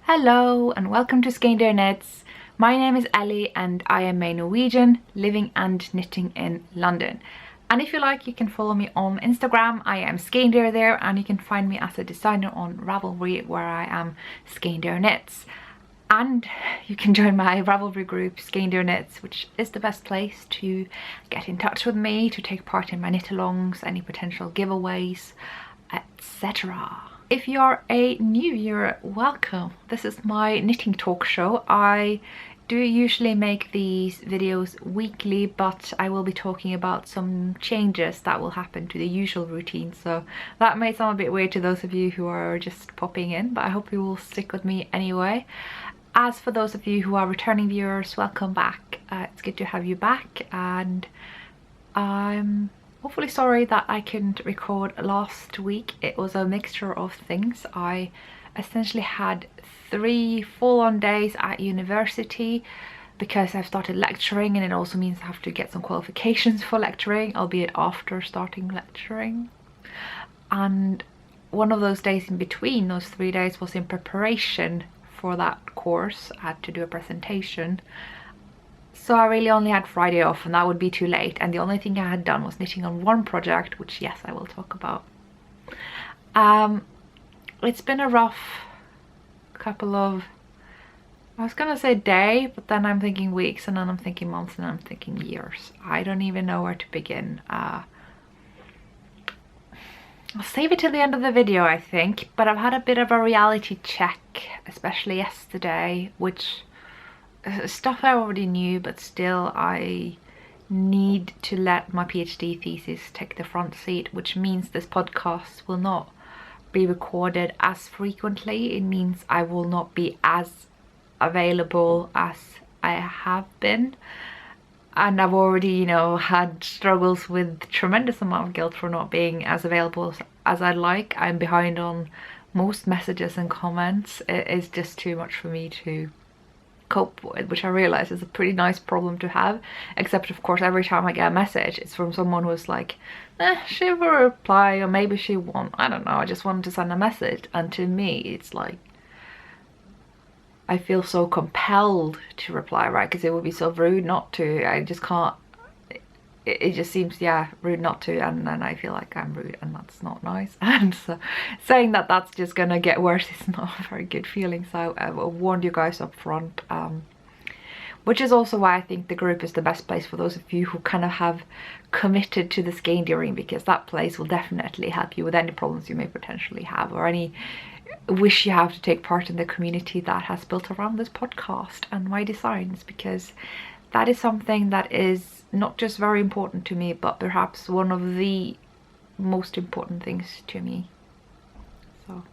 Hello and welcome to Skeindeer Knits. My name is Ellie and I am a Norwegian living and knitting in London. And if you like, you can follow me on Instagram. I am Skeindeer there, and you can find me as a designer on Ravelry, where I am Skeindeer Knits. And you can join my Ravelry group Skeindeer Knits, which is the best place to get in touch with me, to take part in my knit-alongs, any potential giveaways, etc. If you're a new viewer, welcome. This is my knitting talk show. I do usually make these videos weekly, but I will be talking about some changes that will happen to the usual routine, so that may sound a bit weird to those of you who are just popping in, but I hope you will stick with me anyway. As for those of you who are returning viewers, welcome back. It's good to have you back, and I'm hopefully sorry that I couldn't record last week. It was a mixture of things. I essentially had 3 full-on days at university because I've started lecturing, and it also means I have to get some qualifications for lecturing, albeit after starting lecturing. And one of those days in between those 3 days was in preparation for that course. I had to do a presentation. So I really only had Friday off, and that would be too late, and the only thing I had done was knitting on one project, which yes, I will talk about. It's been a rough couple of, I was gonna say day, but then I'm thinking weeks, and then I'm thinking months, and then I'm thinking years. I don't even know where to begin. I'll save it till the end of the video, I think, but I've had a bit of a reality check, especially yesterday, which stuff I already knew, but still I need to let my PhD thesis take the front seat, which means this podcast will not be recorded as frequently. It means I will not be as available as I have been, and I've already, you know, had struggles with tremendous amount of guilt for not being as available as I'd like. I'm behind on most messages and comments. It is just too much for me to cope with, which I realize is a pretty nice problem to have, except of course every time I get a message it's from someone who's like, she will reply, or maybe she won't, I don't know, I just wanted to send a message. And to me it's like, I feel so compelled to reply, right, because it would be so rude not to. I just can't, it just seems, yeah, rude not to, and then I feel like I'm rude, and that's not nice. And so saying that that's just gonna get worse is not a very good feeling, so I warned you guys up front, which is also why I think the group is the best place for those of you who kind of have committed to the skeindeering, because that place will definitely help you with any problems you may potentially have, or any wish you have to take part in the community that has built around this podcast and my designs, because that is something that is not just very important to me, but perhaps one of the most important things to me. So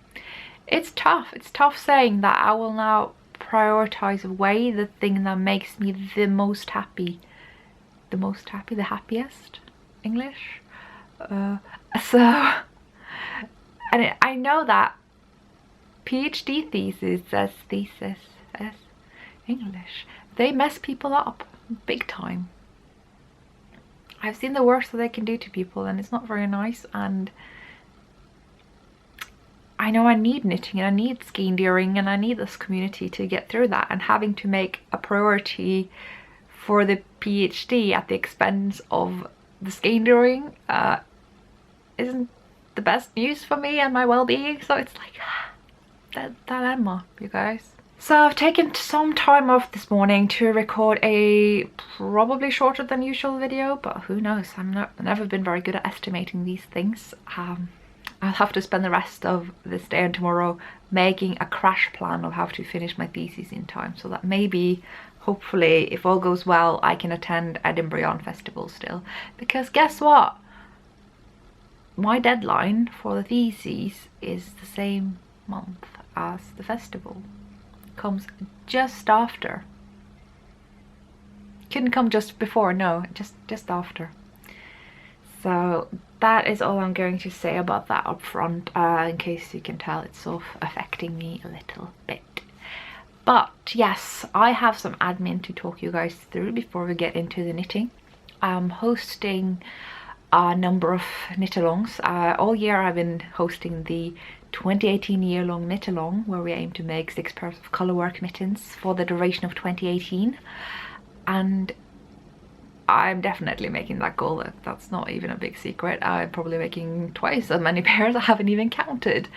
it's tough saying that I will now prioritize away the thing that makes me the most happy, the happiest, English. And I know that PhD thesis as English, they mess people up big time. I've seen the worst that they can do to people, and it's not very nice, and I know I need knitting and I need skeindeering and I need this community to get through that, and having to make a priority for the PhD at the expense of the skeindeering isn't the best news for me and my well-being. So it's like that dilemma, you guys. So I've taken some time off this morning to record a probably shorter than usual video, but who knows, I've never been very good at estimating these things. I'll have to spend the rest of this day and tomorrow making a crash plan of how to finish my thesis in time, so that maybe, hopefully, if all goes well, I can attend Edinburgh Yarn Festival still. Because guess what? My deadline for the thesis is the same month as the festival. Comes just after. Couldn't come just before, no, just after. So that is all I'm going to say about that up front. In case you can tell, it's sort of affecting me a little bit. But yes, I have some admin to talk you guys through before we get into the knitting. I'm hosting a number of knit-alongs. All year I've been hosting the 2018 year-long knit-along where we aim to make 6 pairs of colourwork mittens for the duration of 2018, and I'm definitely making that goal. That's not even a big secret. I'm probably making twice as many pairs. I haven't even counted,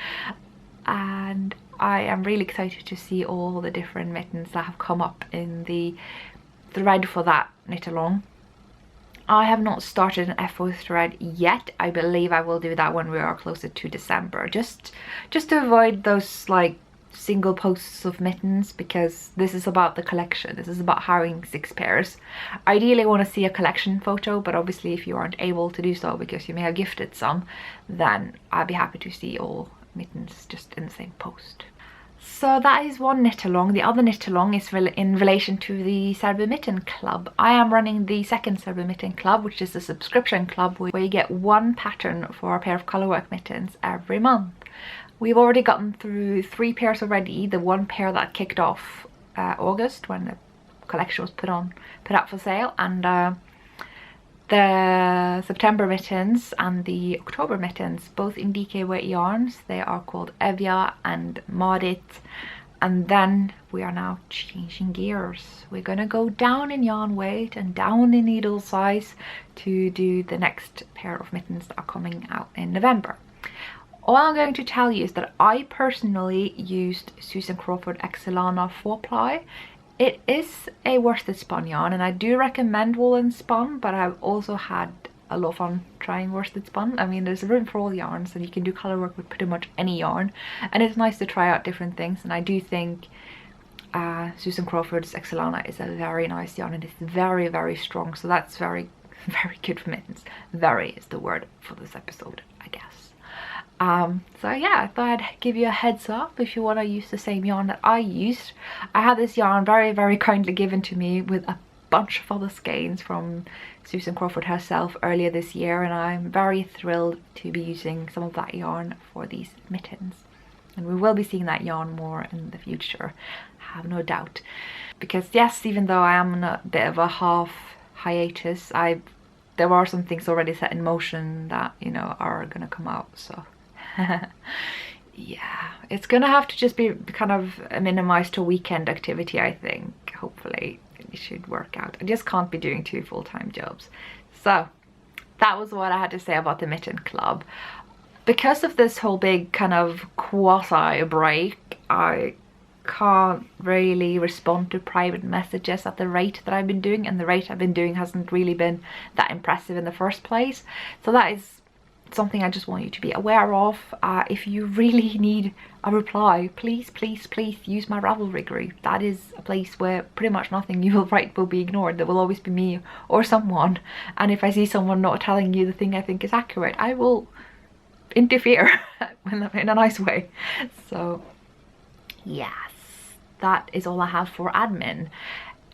and I am really excited to see all the different mittens that have come up in the thread for that knit-along. I have not started an FO thread yet. I believe I will do that when we are closer to December, just to avoid those like single posts of mittens, because this is about the collection. This is about having 6 pairs. Ideally I want to see a collection photo, but obviously if you aren't able to do so because you may have gifted some, then I'd be happy to see all mittens just in the same post. So that is one knit-along. The other knit-along is in relation to the Sidewith Mittens Club. I am running the second Sidewith Mittens Club, which is a subscription club where you get 1 pattern for a pair of colourwork mittens every month. We've already gotten through 3 pairs already. The 1 pair that kicked off August when the collection was put up for sale, and the September mittens and the October mittens, both in DK weight yarns. They are called Evia and Marit. And then we are now changing gears. We're gonna go down in yarn weight and down in needle size to do the next pair of mittens that are coming out in November. All I'm going to tell you is that I personally used Susan Crawford Excelana 4-ply. It is a worsted spun yarn, and I do recommend woolen spun, but I've also had a lot of fun trying worsted spun. I mean, there's room for all yarns and you can do colour work with pretty much any yarn, and it's nice to try out different things. And I do think Susan Crawford's Excelana is a very nice yarn, and it's very, very strong, so that's very, very good for mittens. Very is the word for this episode, I guess. So yeah, I thought I'd give you a heads up if you want to use the same yarn that I used. I had this yarn very, very kindly given to me with a bunch of other skeins from Susan Crawford herself earlier this year, and I'm very thrilled to be using some of that yarn for these mittens. And we will be seeing that yarn more in the future, I have no doubt. Because yes, even though I am in a bit of a half hiatus, there are some things already set in motion that, you know, are gonna come out, so yeah, it's gonna have to just be kind of minimized to weekend activity, I think. Hopefully it should work out. I just can't be doing 2 full-time jobs. So that was what I had to say about the Mitten Club. Because of this whole big kind of quasi break, I can't really respond to private messages at the rate that I've been doing, and the rate I've been doing hasn't really been that impressive in the first place. So that is something I just want you to be aware of. If you really need a reply, please, please, please use my Ravelry group. That is a place where pretty much nothing you will write will be ignored. There will always be me or someone, and if I see someone not telling you the thing I think is accurate, I will interfere in a nice way. So yes, that is all I have for admin.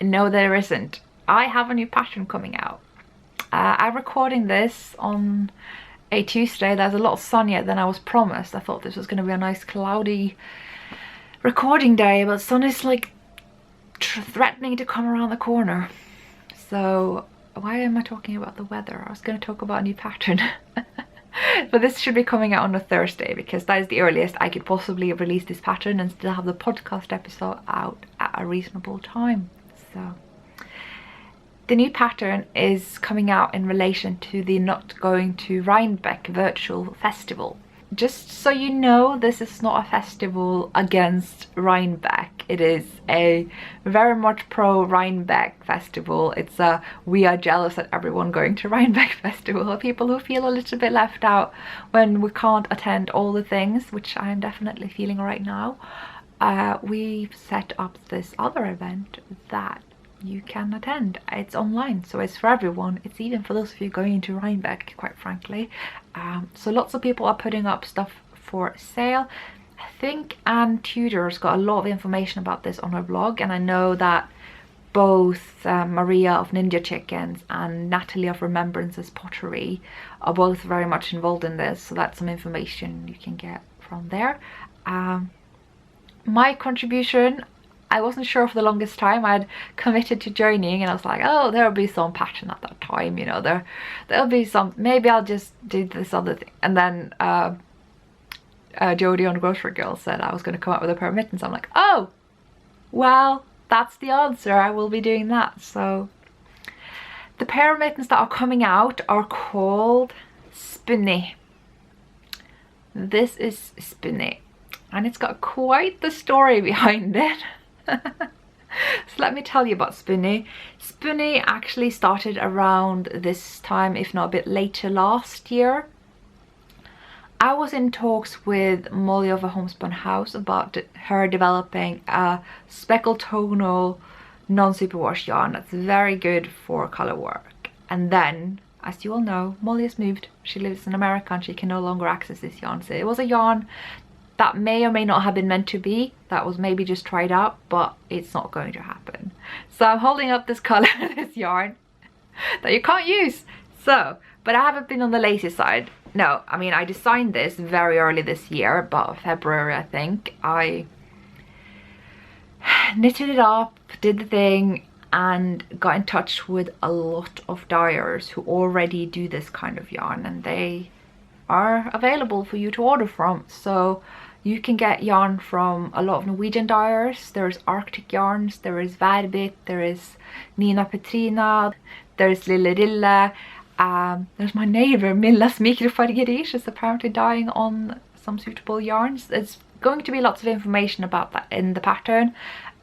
No, there isn't. I have a new pattern coming out. I'm recording this on a Tuesday that's a lot sunnier than I was promised. I thought this was going to be a nice cloudy recording day, but sun is like threatening to come around the corner. So why am I talking about the weather? I was going to talk about a new pattern. But this should be coming out on a Thursday, because that is the earliest I could possibly release this pattern and still have the podcast episode out at a reasonable time. So the new pattern is coming out in relation to the Not Going to Rhinebeck virtual festival. Just so you know, this is not a festival against Rhinebeck. It is a very much pro Rhinebeck festival. It's a we are jealous at everyone going to Rhinebeck festival. People who feel a little bit left out when we can't attend all the things, which I am definitely feeling right now. We've set up this other event that you can attend. It's online, so it's for everyone. It's even for those of you going into Rhinebeck, quite frankly. So lots of people are putting up stuff for sale. I think Anne Tudor's got a lot of information about this on her blog, and I know that both Maria of Ninja Chickens and Natalie of Remembrance's Pottery are both very much involved in this, so that's some information you can get from there. My contribution, I wasn't sure for the longest time. I'd committed to joining and I was like, oh, there'll be some pattern at that time, you know, there'll be some, maybe I'll just do this other thing. And then Jodie on Grocery Girl said I was going to come up with a pair of mittens. I'm like, oh, well, that's the answer. I will be doing that. So the pair of mittens that are coming out are called Spinny. This is Spinny, and it's got quite the story behind it. So let me tell you about Spinny. Spinny actually started around this time, if not a bit later, last year. I was in talks with Molly of a Homespun House about her developing a speckled tonal non-superwash yarn that's very good for colour work. And then, as you all know, Molly has moved. She lives in America and she can no longer access this yarn. So it was a yarn that may or may not have been meant to be, that was maybe just tried out, but it's not going to happen. So I'm holding up this colour, this yarn that you can't use. So, but I haven't been on the lazy side. No, I mean, I designed this very early this year, about February I think. I knitted it up, did the thing, and got in touch with a lot of dyers who already do this kind of yarn, and they are available for you to order from. So you can get yarn from a lot of Norwegian dyers. There's Arctic Yarns, there is Verbit, there is Nina Petrina, there's Lille Rille. There's my neighbour Millas Mikrofargeri. She's apparently dyeing on some suitable yarns. There's going to be lots of information about that in the pattern,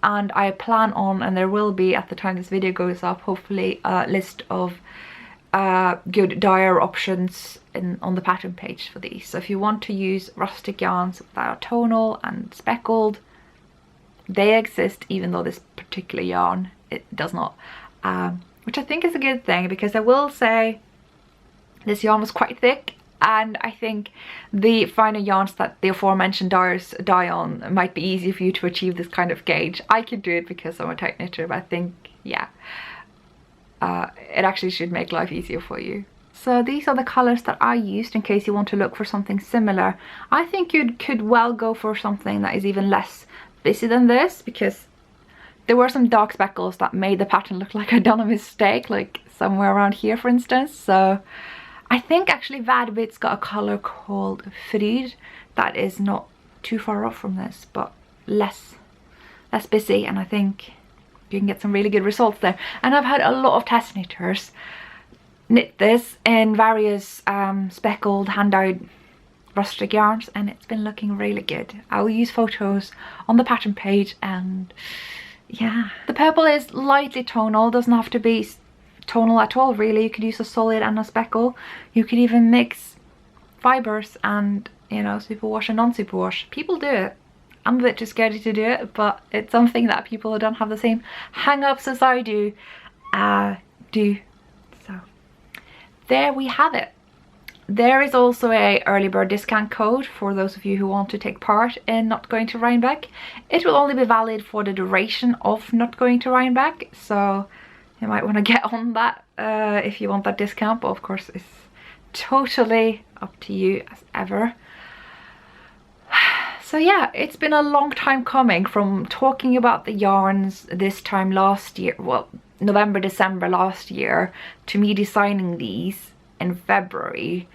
and I plan on, and there will be at the time this video goes up, hopefully a list of good dyer options on the pattern page for these. So if you want to use rustic yarns that are tonal and speckled, they exist, even though this particular yarn, it does not, which I think is a good thing, because I will say this yarn was quite thick, and I think the finer yarns that the aforementioned dyers dye on might be easy for you to achieve this kind of gauge. I can do it because I'm a tight knitter, but I think, yeah, it actually should make life easier for you. So these are the colours that I used in case you want to look for something similar. I think you could well go for something that is even less busy than this, because there were some dark speckles that made the pattern look like I'd done a mistake, like somewhere around here for instance. So I think actually Verbit's got a colour called Fryd that is not too far off from this, but less busy, and I think you can get some really good results there. And I've had a lot of test knitters knit this in various speckled hand-dyed rustic yarns, and it's been looking really good. I will use photos on the pattern page, and yeah. The purple is lightly tonal, doesn't have to be tonal at all really. You could use a solid and a speckle. You could even mix fibers and, you know, superwash and non-superwash. People do it. I'm a bit too scared to do it, but it's something that people who don't have the same hang-ups as I do So there we have it. There is also a early bird discount code for those of you who want to take part in Not Going to Rhinebeck. It will only be valid for the duration of Not Going to Rhinebeck, so you might want to get on that if you want that discount, but of course it's totally up to you as ever. So yeah, it's been a long time coming from talking about the yarns this time last year, well, November, December last year, to me designing these in February,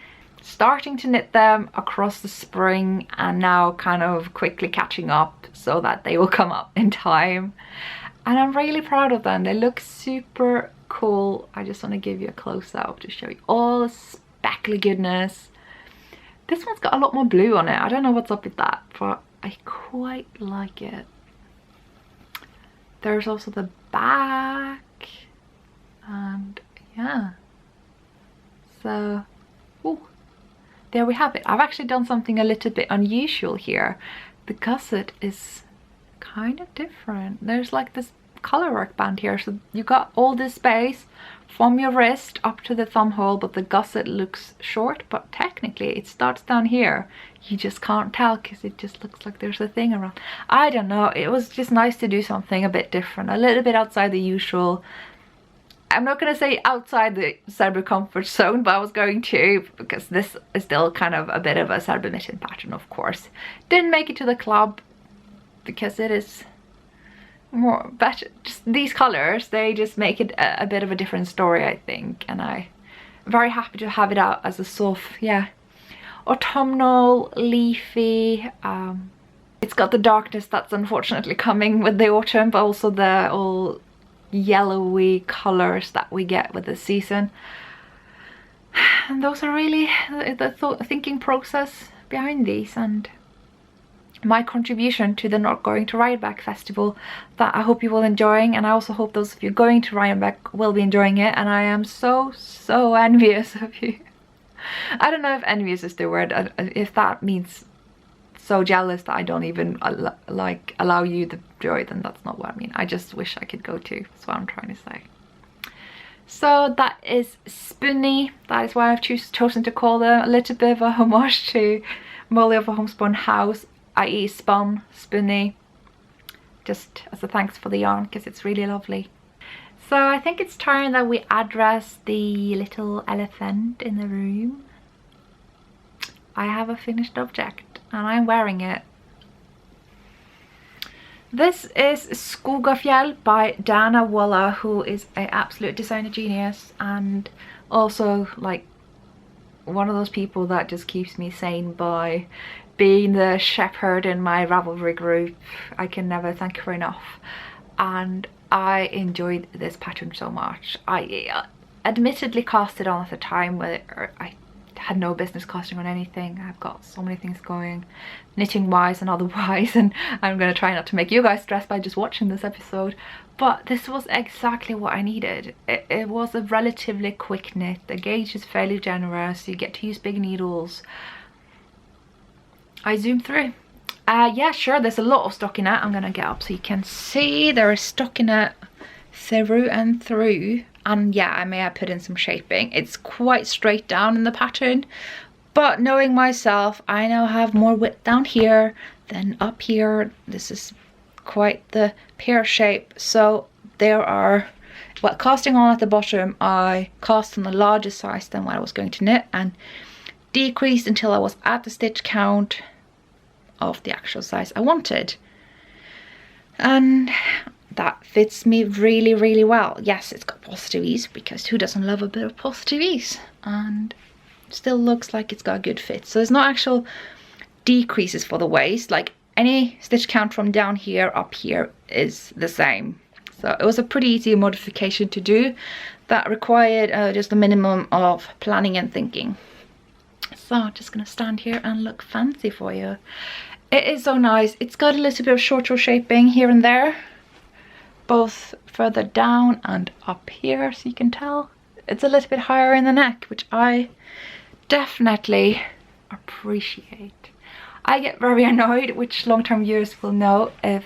starting to knit them across the spring, and now kind of quickly catching up so that they will come up in time. And I'm really proud of them. They look super cool. I just want to give you a close-up to show you all the speckly goodness. This one's got a lot more blue on it. I don't know what's up with that, but I quite like it. There's also the back, and yeah. So, ooh, there we have it. I've actually done something a little bit unusual here. The gusset is kind of different. There's like this color work band here, so you got all this space from your wrist up to the thumb hole, but the gusset looks short, but technically it starts down here. You just can't tell because it just looks like there's a thing around. I don't know, it was just nice to do something a bit different, a little bit outside the usual. I'm not going to say outside the Sidewith comfort zone, but I was going to, because this is still kind of a bit of a Sidewith mitten pattern, of course. Didn't make it to the club because it is more better. Just these colors, they just make it a bit of a different story, I think, and I'm very happy to have it out as a soft, yeah, autumnal, leafy. It's got the darkness that's unfortunately coming with the autumn, but also the all yellowy colours that we get with the season. And those are really the thinking process behind these, and my contribution to the Not Going to Rhinebeck festival that I hope you will enjoying. And I also hope those of you going to Rhinebeck will be enjoying it, and I am so envious of you. I don't know if envious is the word, if that means so jealous that I don't even like allow you the joy, then that's not what I mean. I just wish I could go too, that's what I'm trying to say. So that is Spunni. That is why I've chosen to call them, a little bit of a homage to Molly of a Homespun House, i.e. spun, Spunni, just as a thanks for the yarn, because it's really lovely. So I think it's time that we address the little elephant in the room. I have a finished object and I'm wearing it. This is Schoolgirl by Dana Waller, who is an absolute designer genius and also like one of those people that just keeps me sane by being the shepherd in my Ravelry group. I can never thank her enough, and I enjoyed this pattern so much. I admittedly cast it on at a time where I had no business casting on anything. I've got so many things going, knitting wise and otherwise, and I'm going to try not to make you guys stressed by just watching this episode, but this was exactly what I needed. It was a relatively quick knit. The gauge is fairly generous, you get to use big needles. I zoomed through. Yeah, sure, there's a lot of stockinette. I'm gonna get up so you can see there is stockinette through and through. And yeah, I may have put in some shaping. It's quite straight down in the pattern, but knowing myself, I now have more width down here than up here. This is quite the pear shape. So there are, well, casting on at the bottom, I cast on the larger size than what I was going to knit and decreased until I was at the stitch count of the actual size I wanted. And that fits me really well. Yes, it's got positive ease, because who doesn't love a bit of positive ease, and still looks like it's got a good fit. So there's no actual decreases for the waist, like any stitch count from down here up here is the same. So it was a pretty easy modification to do that required just a minimum of planning and thinking. So I'm just gonna stand here and look fancy for you. It is so nice. It's got a little bit of shorter shaping here and there, both further down and up here, so you can tell. It's a little bit higher in the neck, which I definitely appreciate. I get very annoyed, which long-term viewers will know, if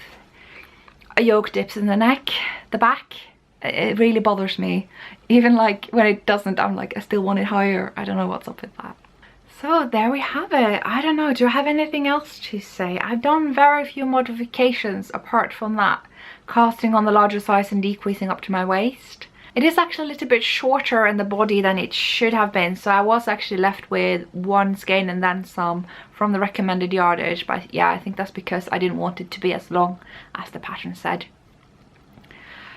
a yoke dips in the neck, the back. It really bothers me. Even like when it doesn't, I'm like, I still want it higher. I don't know what's up with that. So there we have it. I don't know, do I have anything else to say? I've done very few modifications apart from that, casting on the larger size and decreasing up to my waist. It is actually a little bit shorter in the body than it should have been, so I was actually left with one skein and then some from the recommended yardage, but yeah, I think that's because I didn't want it to be as long as the pattern said.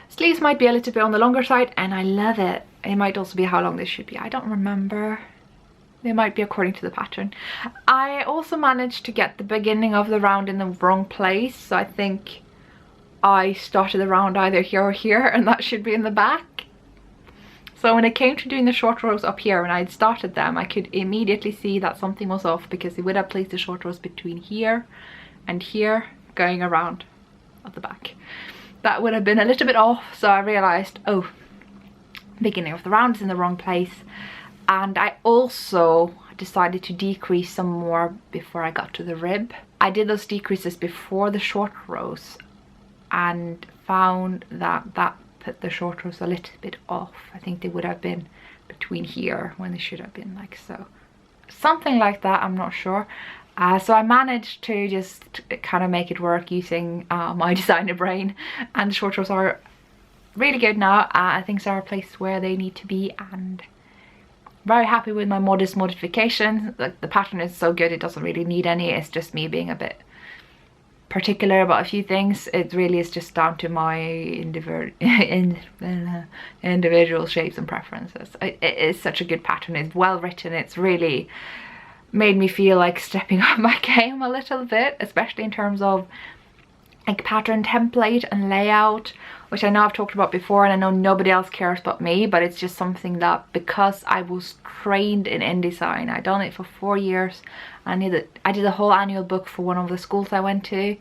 Sleeves might be a little bit on the longer side, and I love it. It might also be how long this should be, I don't remember. They might be according to the pattern. I also managed to get the beginning of the round in the wrong place, so I think I started the round either here or here, and that should be in the back. So when it came to doing the short rows up here, when I had started them, I could immediately see that something was off, because they would have placed the short rows between here and here, going around at the back. That would have been a little bit off, so I realized, oh, beginning of the round is in the wrong place. And I also decided to decrease some more before I got to the rib. I did those decreases before the short rows and found that that put the short rows a little bit off. I think they would have been between here when they should have been like so. Something like that, I'm not sure. So I managed to just kind of make it work using my designer brain, and the short rows are really good now. Things are placed where they need to be, and very happy with my modest modification. Like, the pattern is so good, it doesn't really need any. It's just me being a bit particular about a few things. It really is just down to my individual shapes and preferences. It is such a good pattern. It's well written. It's really made me feel like stepping up my game a little bit, especially in terms of like pattern template and layout, which I know I've talked about before, and I know nobody else cares but me, but it's just something that, because I was trained in InDesign, I'd done it for 4 years, I did a whole annual book for one of the schools I went to.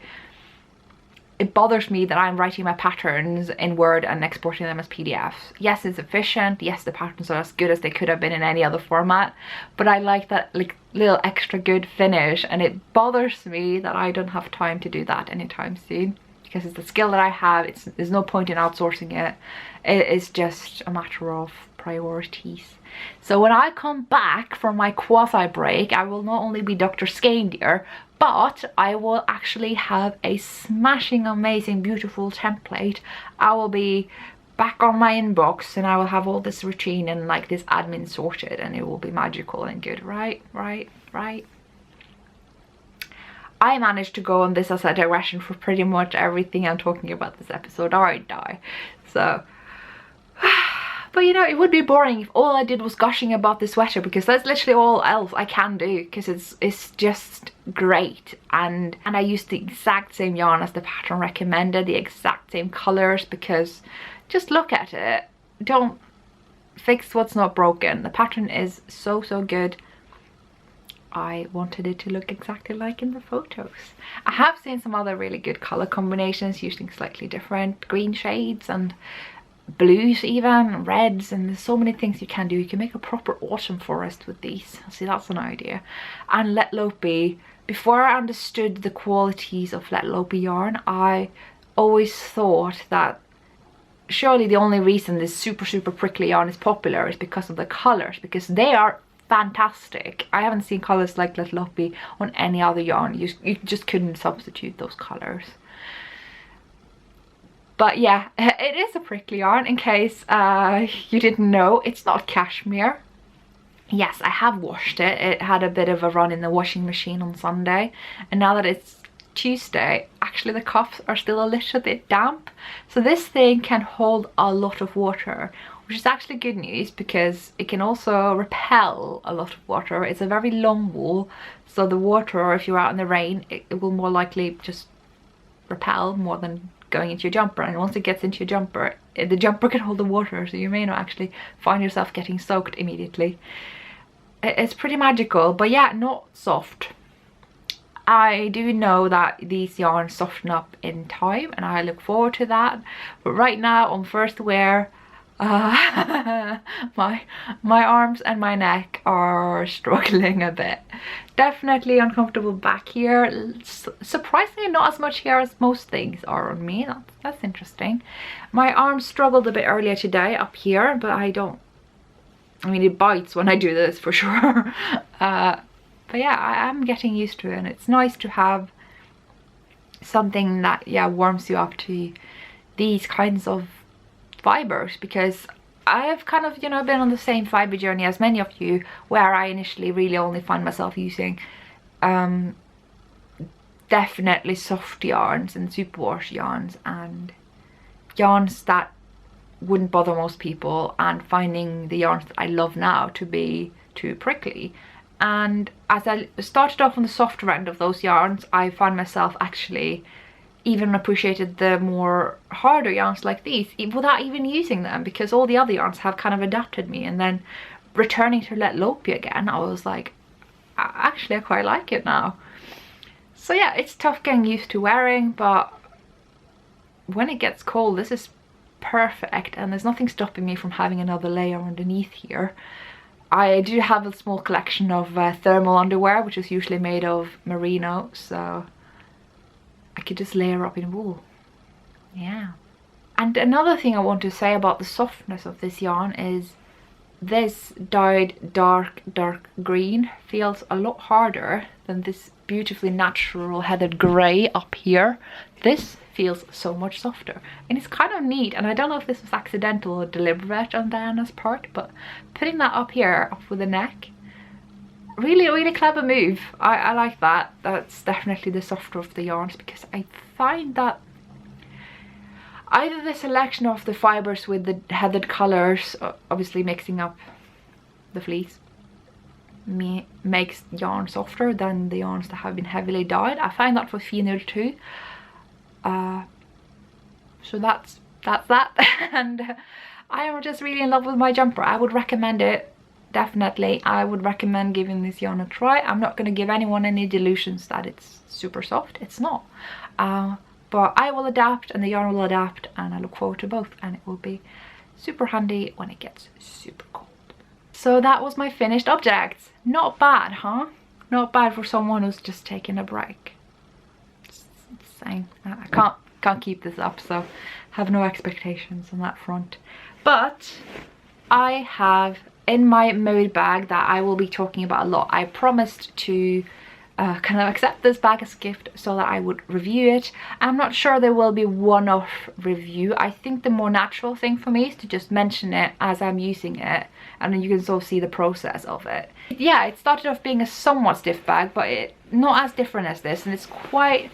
It bothers me that I'm writing my patterns in Word and exporting them as PDFs. Yes, it's efficient. Yes, the patterns are as good as they could have been in any other format, but I like that like little extra good finish, and it bothers me that I don't have time to do that anytime soon, because it's the skill that I have. There's no point in outsourcing it. It's just a matter of priorities. So when I come back from my quasi break, I will not only be Dr. Skeindeer, but I will actually have a smashing amazing beautiful template. I will be back on my inbox, and I will have all this routine and like this admin sorted, and it will be magical and good. Right. I managed to go on this as a digression for pretty much everything I'm talking about this episode, aren't I? So but you know, it would be boring if all I did was gushing about the sweater, because that's literally all else I can do, because it's just great. And I used the exact same yarn as the pattern recommended, the exact same colors, because just look at it. Don't fix what's not broken. The pattern is so good. I wanted it to look exactly like in the photos. I have seen some other really good color combinations using slightly different green shades and blues, even reds, and there's so many things you can do. You can make a proper autumn forest with these. See, that's an idea. And Let Lopi, before I understood the qualities of Let Lopi yarn, I always thought that surely the only reason this super prickly yarn is popular is because of the colors, because they are fantastic. I haven't seen colors like Let Lopi on any other yarn. You just couldn't substitute those colors. But yeah, it is a prickly yarn, in case you didn't know. It's not cashmere. Yes, I have washed it. It had a bit of a run in the washing machine on Sunday, and now that it's Tuesday, actually the cuffs are still a little bit damp. So this thing can hold a lot of water, which is actually good news, because it can also repel a lot of water. It's a very long wool, so the water, if you're out in the rain, it will more likely just repel more than going into your jumper. And once it gets into your jumper, the jumper can hold the water, so you may not actually find yourself getting soaked immediately. It's pretty magical, but yeah, not soft. I do know that these yarns soften up in time, and I look forward to that. But right now, on first wear, my arms and my neck are struggling a bit. Definitely uncomfortable back here. Surprisingly not as much here as most things are on me. That's interesting. My arms struggled a bit earlier today up here, but I mean, it bites when I do this for sure. But yeah, I'm getting used to it, and it's nice to have something that, yeah, warms you up to these kinds of fibers, because I've kind of, you know, been on the same fiber journey as many of you, where I initially really only find myself using definitely soft yarns and superwash yarns and yarns that wouldn't bother most people, and finding the yarns that I love now to be too prickly. And as I started off on the softer end of those yarns, I found myself actually even appreciated the more harder yarns like these without even using them, because all the other yarns have kind of adapted me. And then returning to Let Lopi again, I was like, actually I quite like it now. So yeah, it's tough getting used to wearing, but when it gets cold, this is perfect, and there's nothing stopping me from having another layer underneath here. I do have a small collection of thermal underwear, which is usually made of merino, so I could just layer up in wool. Yeah. And another thing I want to say about the softness of this yarn is this dyed dark green feels a lot harder than this beautifully natural heathered grey up here. This feels so much softer, and it's kind of neat. And I don't know if this was accidental or deliberate on Diana's part, but putting that up here, up with the neck, really clever move. I like that. That's definitely the softer of the yarns, because I find that either the selection of the fibers with the heathered colors, obviously mixing up the fleece, makes yarn softer than the yarns that have been heavily dyed. I find that for female too. So that's that. And I am just really in love with my jumper. I would recommend it, definitely. I would recommend giving this yarn a try. I'm not going to give anyone any delusions that it's super soft. It's not. But I will adapt and the yarn will adapt, and I look forward to both, and it will be super handy when it gets super cold. So that was my finished objects. Not bad, huh? Not bad for someone who's just taking a break. Just saying, I can't keep this up, so have no expectations on that front. But I have in my mode bag that I will be talking about a lot. I promised to kind of accept this bag as a gift so that I would review it. I'm not sure there will be one-off review. I think the more natural thing for me is to just mention it as I'm using it, and then you can sort of see the process of it. Yeah, it started off being a somewhat stiff bag, but not as different as this, and it's quite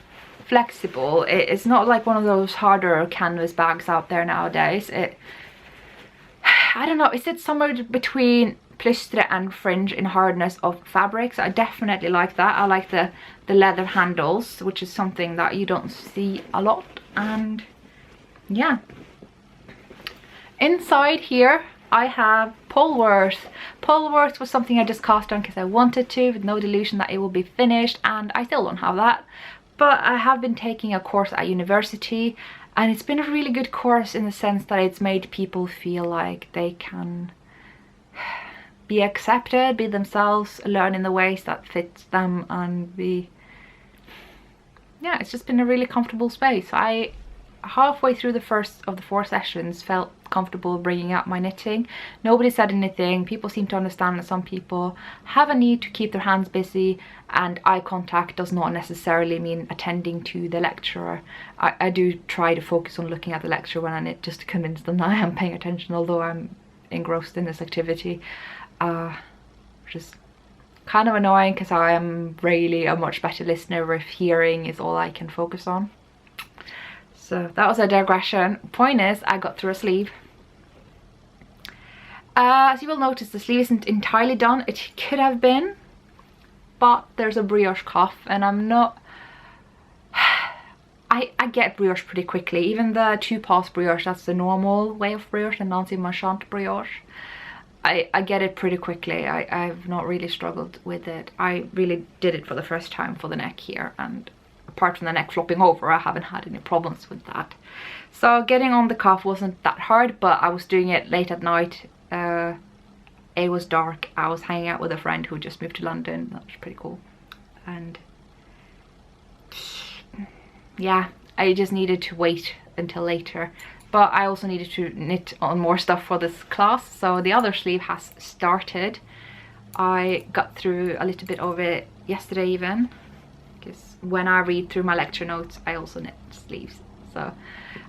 flexible. It's not like one of those harder canvas bags out there nowadays. I don't know, it sits somewhere between plystre and fringe in hardness of fabric, so I definitely like that. I like the leather handles, which is something that you don't see a lot. And yeah, inside here I have Polworth. Polworth was something I just cast on because I wanted to, with no delusion that it will be finished, and I still don't have that. But I have been taking a course at university, and it's been a really good course in the sense that it's made people feel like they can be accepted, be themselves, learn in the ways that fits them, and yeah, it's just been a really comfortable space. I halfway through the first of the 4 sessions felt comfortable bringing up my knitting. Nobody said anything. People seem to understand that some people have a need to keep their hands busy, and eye contact does not necessarily mean attending to the lecturer. I do try to focus on looking at the lecturer when I knit, just to convince them that I am paying attention, although I'm engrossed in this activity, which is kind of annoying because I am really a much better listener if hearing is all I can focus on. So that was a digression. Point is, I got through a sleeve. As you will notice, the sleeve isn't entirely done. It could have been, but there's a brioche cuff, and I'm not... I get brioche pretty quickly. Even the 2-pass brioche, that's the normal way of brioche, the Nancy Marchand brioche. I get it pretty quickly. I've not really struggled with it. I really did it for the first time for the neck here, and apart from the neck flopping over, I haven't had any problems with that. So getting on the cuff wasn't that hard, but I was doing it late at night. It was dark. I was hanging out with a friend who just moved to London. That was pretty cool. And yeah, I just needed to wait until later. But I also needed to knit on more stuff for this class, so the other sleeve has started. I got through a little bit of it yesterday even, because when I read through my lecture notes I also knit sleeves. So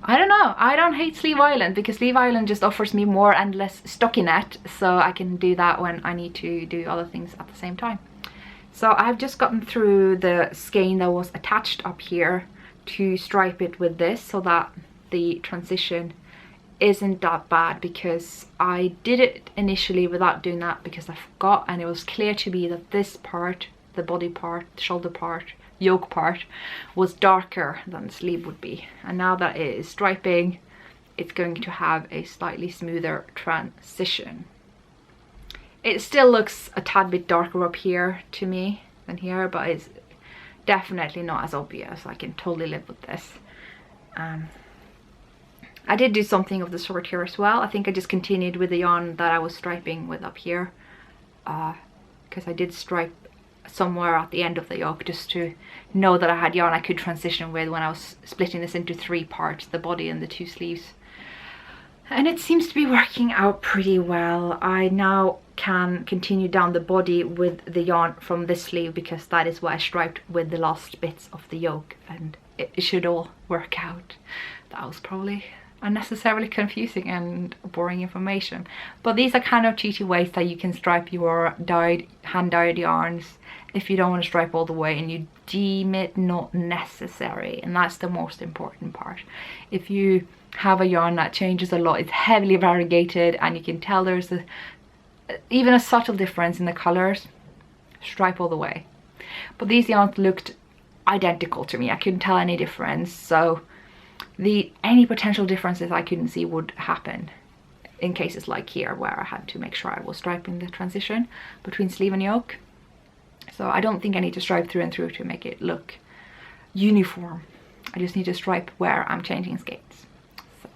I don't know, I don't hate Sleeve Island, because Sleeve Island just offers me more and less stockinette, so I can do that when I need to do other things at the same time. So I've just gotten through the skein that was attached up here to stripe it with this, so that the transition isn't that bad, because I did it initially without doing that because I forgot, and it was clear to me that this part, the body part, the shoulder part, yoke part, was darker than the sleeve would be. And now that it is striping, it's going to have a slightly smoother transition. It still looks a tad bit darker up here to me than here, but it's definitely not as obvious. I can totally live with this. I did do something of the sort here as well. I think I just continued with the yarn that I was striping with up here, because I did stripe somewhere at the end of the yoke just to know that I had yarn I could transition with when I was splitting this into 3 parts, the body and the 2 sleeves. And it seems to be working out pretty well. I now can continue down the body with the yarn from this sleeve, because that is what I striped with the last bits of the yoke, and it should all work out. That was probably unnecessarily confusing and boring information, but these are kind of cheaty ways that you can stripe your hand dyed yarns if you don't want to stripe all the way and you deem it not necessary, and that's the most important part. If you have a yarn that changes a lot, it's heavily variegated, and you can tell there's even a subtle difference in the colors, stripe all the way. But these yarns looked identical to me. I couldn't tell any difference, so any potential differences I couldn't see would happen in cases like here, where I had to make sure I was striping the transition between sleeve and yoke. So I don't think I need to stripe through and through to make it look uniform. I just need to stripe where I'm changing skates. So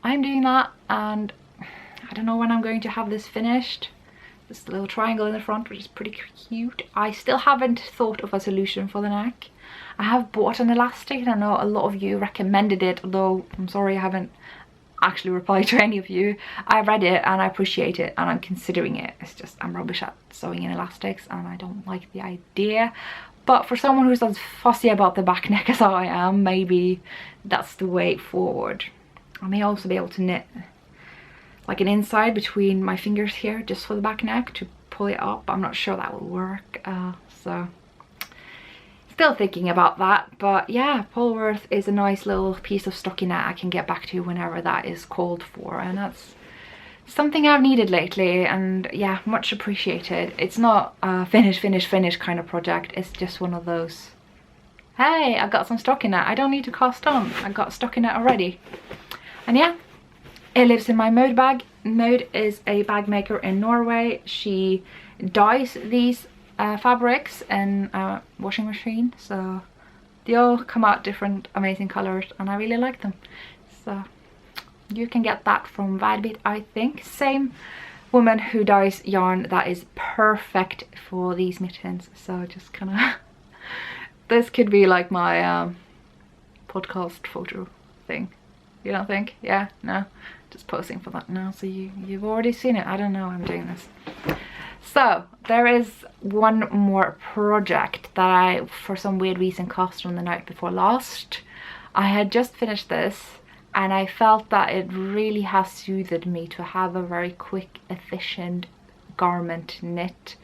I'm doing that, and I don't know when I'm going to have this finished. This little triangle in the front, which is pretty cute. I still haven't thought of a solution for the neck. I have bought an elastic, and I know a lot of you recommended it, although I'm sorry I haven't actually replied to any of you. I read it and I appreciate it, and I'm considering it. It's just I'm rubbish at sewing in elastics and I don't like the idea. But for someone who's as fussy about the back neck as I am, maybe that's the way forward. I may also be able to knit like an inside between my fingers here just for the back neck to pull it up. I'm not sure that will work, so still thinking about that. But yeah, Polworth is a nice little piece of stockinette I can get back to whenever that is called for, and that's something I've needed lately, and yeah, much appreciated. It's not a finish kind of project. It's just one of those, hey, I got some stockinette, I don't need to cast on, I got stockinette already. And yeah, it lives in my Mode bag. Mode is a bag maker in Norway. She dyes these fabrics in a washing machine, so they all come out different amazing colors, and I really like them. So you can get that from Vadbit, I think. Same woman who dyes yarn that is perfect for these mittens. So just kind of this could be like my podcast photo thing. You don't think? Yeah? No? Just posing for that now, so you've already seen it. I don't know, I'm doing this. So there is one more project that I, for some weird reason, cast on the night before last. I had just finished this, and I felt that it really has soothed me to have a very quick, efficient garment knit.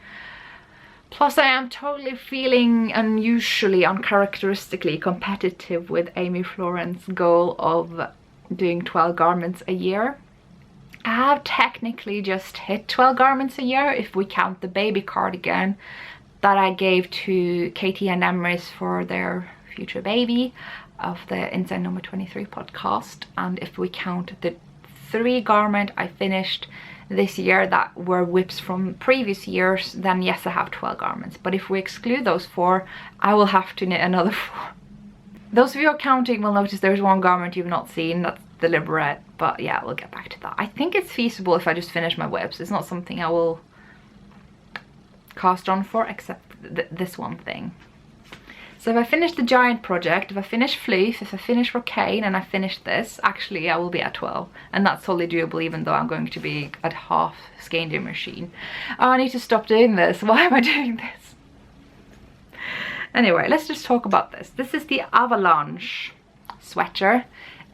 Plus I am totally feeling unusually, uncharacteristically competitive with Amy Florence's goal of doing 12 garments a year. I have technically just hit 12 garments a year if we count the baby cardigan that I gave to Katie and Emrys for their future baby of the Inside Number 23 podcast, and if we count the 3 garment I finished this year that were whips from previous years, then yes, I have 12 garments. But if we exclude those 4, I will have to knit another 4. Those of you who are counting will notice there's one garment you've not seen, that's deliberate, but yeah, we'll get back to that. I think it's feasible if I just finish my whips. It's not something I will cast on for, except this one thing. So if I finish the giant project, if I finish Floof, if I finish Rocane, and I finish this, actually I will be at 12. And that's totally doable, even though I'm going to be at half Skeindeer machine. Oh, I need to stop doing this. Why am I doing this? Anyway, let's just talk about this. This is the Avalanche sweater.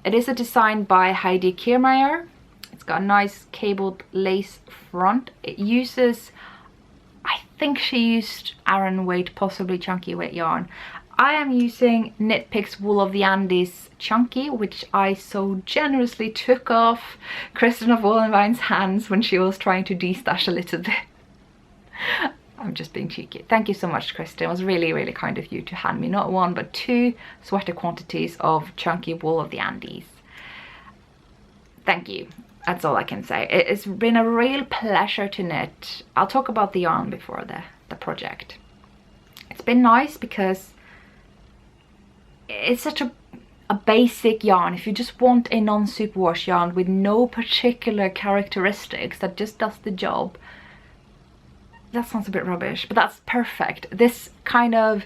It is a design by Heidi Kiermaier. It's got a nice cabled lace front. It uses, I think she used Aran weight, possibly chunky weight yarn. I am using Knit Picks Wool of the Andes chunky, which I so generously took off Kristen of Wallenvine's hands when she was trying to de-stash a little bit. I'm just being cheeky. Thank you so much, Kristen. It was really, really kind of you to hand me not 1 but 2 sweater quantities of chunky wool of the Andes. Thank you. That's all I can say. It's been a real pleasure to knit. I'll talk about the yarn before the project. It's been nice because it's such a basic yarn. If you just want a non-superwash yarn with no particular characteristics that just does the job, that sounds a bit rubbish, but that's perfect. This kind of,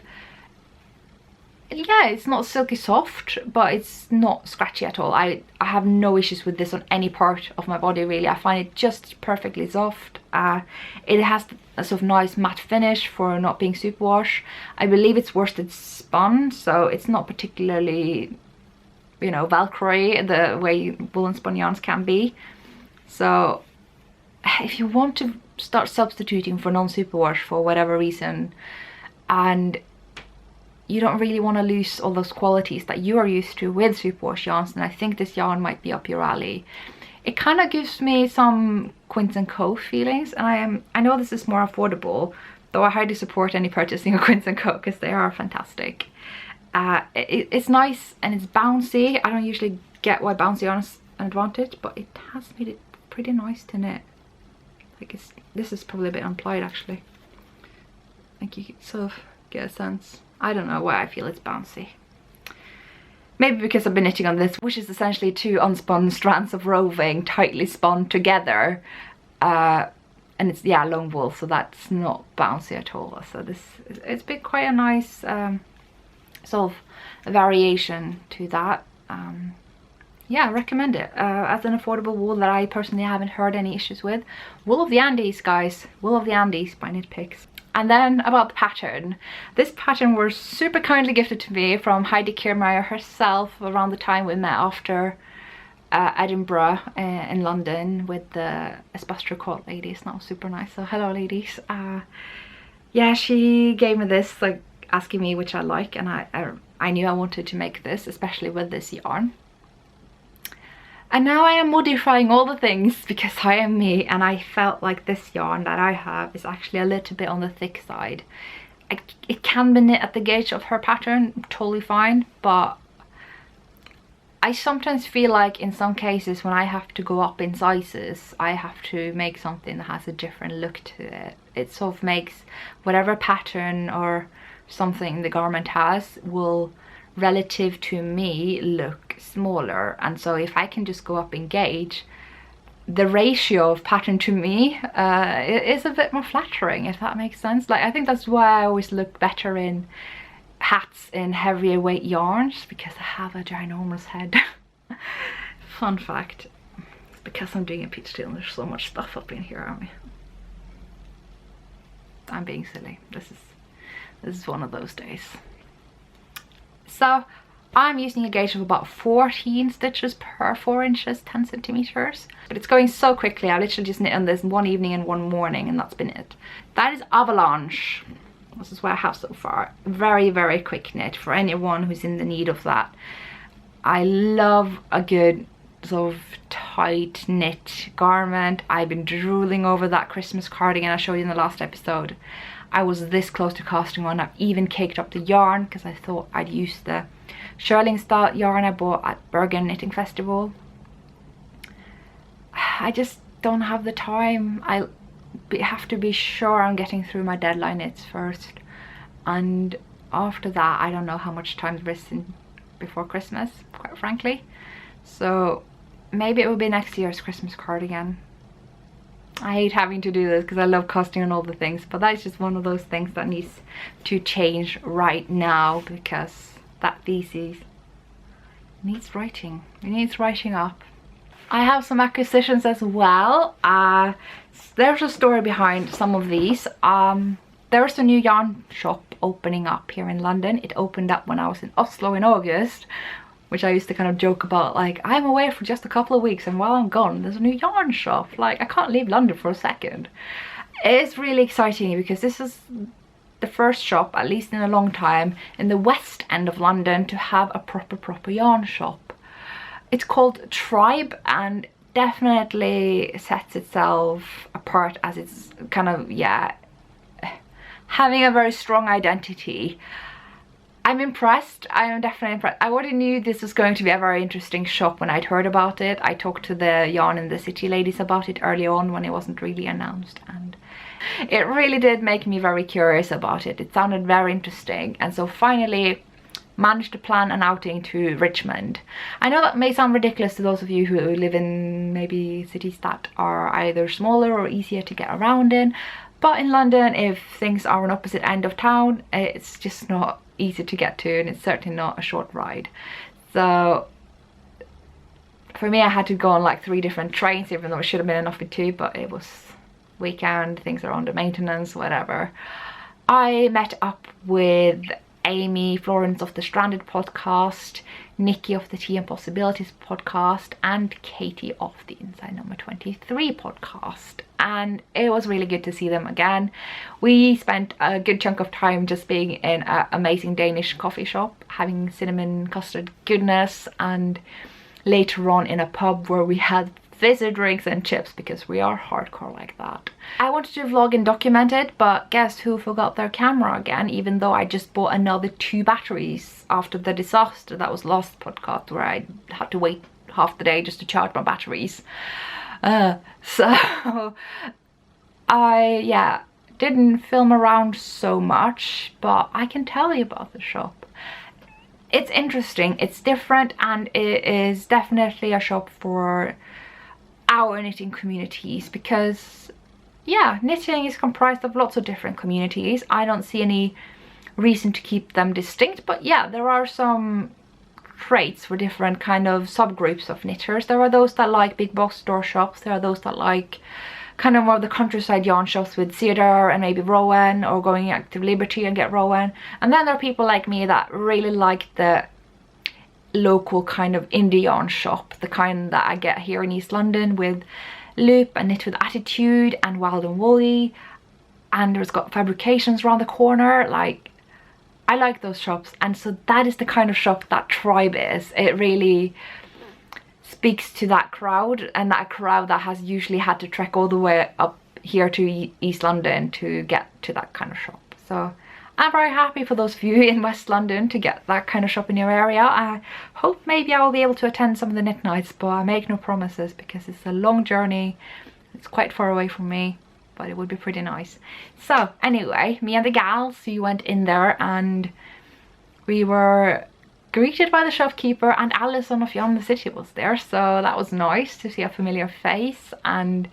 yeah, it's not silky soft, but it's not scratchy at all. I have no issues with this on any part of my body, really. I find it just perfectly soft. It has a sort of nice matte finish for not being superwash. I believe it's worsted spun, so it's not particularly, you know, velcro-y the way woolen spun yarns can be. So if you want to start substituting for non-superwash for whatever reason, and you don't really want to lose all those qualities that you are used to with superwash yarns, then I think this yarn might be up your alley. It kind of gives me some Quince & Co feelings, and I know this is more affordable, though I highly support any purchasing of Quince & Co because they are fantastic. It's nice and it's bouncy. I don't usually get why bouncy yarn is an advantage, but it has made it pretty nice to knit. Like this is probably a bit unplied actually. I think you can sort of get a sense. I don't know why I feel it's bouncy. Maybe because I've been knitting on this, which is essentially 2 unspun strands of roving tightly spun together. And it's, yeah, lone wool, so that's not bouncy at all. So it's been quite a nice sort of variation to that. Yeah, I recommend it as an affordable wool that I personally haven't heard any issues with. Wool of the Andes, guys. Wool of the Andes by Knit Picks. And then about the pattern. This pattern was super kindly gifted to me from Heidi Kiermaier herself around the time we met after Edinburgh in London with the Espastro Court ladies. That was super nice. So hello ladies. Yeah, she gave me this, like asking me which I like, and I knew I wanted to make this, especially with this yarn. And now I am modifying all the things because I am me, and I felt like this yarn that I have is actually a little bit on the thick side. It can be knit at the gauge of her pattern, totally fine, but I sometimes feel like in some cases when I have to go up in sizes, I have to make something that has a different look to it. It sort of makes whatever pattern or something the garment has will relative to me look smaller, and so if I can just go up in gauge, the ratio of pattern to me is a bit more flattering, if that makes sense. Like, I think that's why I always look better in hats in heavier weight yarns, because I have a ginormous head. Fun fact, it's because I'm doing a peach deal and there's so much stuff up in here on me. I'm being silly. This is one of those days. So I'm using a gauge of about 14 stitches per 4 inches, 10 centimeters. But it's going so quickly. I literally just knit on this one evening and one morning, and that's been it. That is Avalanche. This is what I have so far. Very, very quick knit for anyone who's in the need of that. I love a good sort of tight knit garment. I've been drooling over that Christmas cardigan I showed you in the last episode. I was this close to casting one. I've even caked up the yarn because I thought I'd use the Shirling style yarn I bought at Bergen Knitting Festival. I just don't have the time. I have to be sure I'm getting through my deadline knits first, and after that I don't know how much time there is before Christmas, quite frankly. So maybe it will be next year's Christmas cardigan. I hate having to do this because I love casting on all the things, but that's just one of those things that needs to change right now because that thesis needs writing. It needs writing up. I have some acquisitions as well. There's a story behind some of these. There's a new yarn shop opening up here in London. It opened up when I was in Oslo in August, which I used to kind of joke about, like, I'm away for just a couple of weeks and while I'm gone there's a new yarn shop. Like, I can't leave London for a second. It's really exciting because this is the first shop, at least in a long time, in the west end of London to have a proper yarn shop. It's called Tribe and definitely sets itself apart as it's kind of, yeah, having a very strong identity. I'm impressed. I am definitely impressed. I already knew this was going to be a very interesting shop when I'd heard about it. I talked to the Yarn in the City ladies about it early on when it wasn't really announced, and it really did make me very curious about it. It sounded very interesting, and so finally managed to plan an outing to Richmond. I know that may sound ridiculous to those of you who live in maybe cities that are either smaller or easier to get around in, but in London, if things are on opposite end of town, it's just not easy to get to, and it's certainly not a short ride. So for me, I had to go on like 3 different trains, even though it should have been enough for 2, but it was weekend, things are under maintenance, whatever. I met up with Amy Florence of the Stranded podcast, Nikki of the Tea and Possibilities podcast, and Katie of the Inside Number 23 podcast, and it was really good to see them again. We spent a good chunk of time just being in an amazing Danish coffee shop, having cinnamon custard goodness, and later on in a pub where we had fizzy drinks and chips, because we are hardcore like that. I wanted to vlog and document it, but guess who forgot their camera again, even though I just bought another 2 batteries after the disaster that was last podcast, where I had to wait half the day just to charge my batteries. So I didn't film around so much, but I can tell you about the shop. It's interesting, it's different, and it is definitely a shop for our knitting communities, because yeah, knitting is comprised of lots of different communities. I don't see any reason to keep them distinct, but yeah, there are some traits for different kind of subgroups of knitters. There are those that like big box store shops, there are those that like kind of more of the countryside yarn shops with cedar and maybe rowan, or going out to Liberty and get rowan. And then there are people like me that really like the local kind of indie yarn shop, the kind that I get here in East London with Loop and Knit with Attitude and Wild and Woolly, and there's got Fabrications around the corner. Like, I like those shops, and so that is the kind of shop that Tribe is. It really speaks to that crowd, and that crowd that has usually had to trek all the way up here to East London to get to that kind of shop. So I'm very happy for those of you in West London to get that kind of shop in your area. I hope maybe I will be able to attend some of the knit nights, but I make no promises because it's a long journey. It's quite far away from me, but it would be pretty nice. So anyway, me and the gals, we went in there and we were greeted by the shopkeeper, and Alison of Yarn the City was there, so that was nice to see a familiar face, and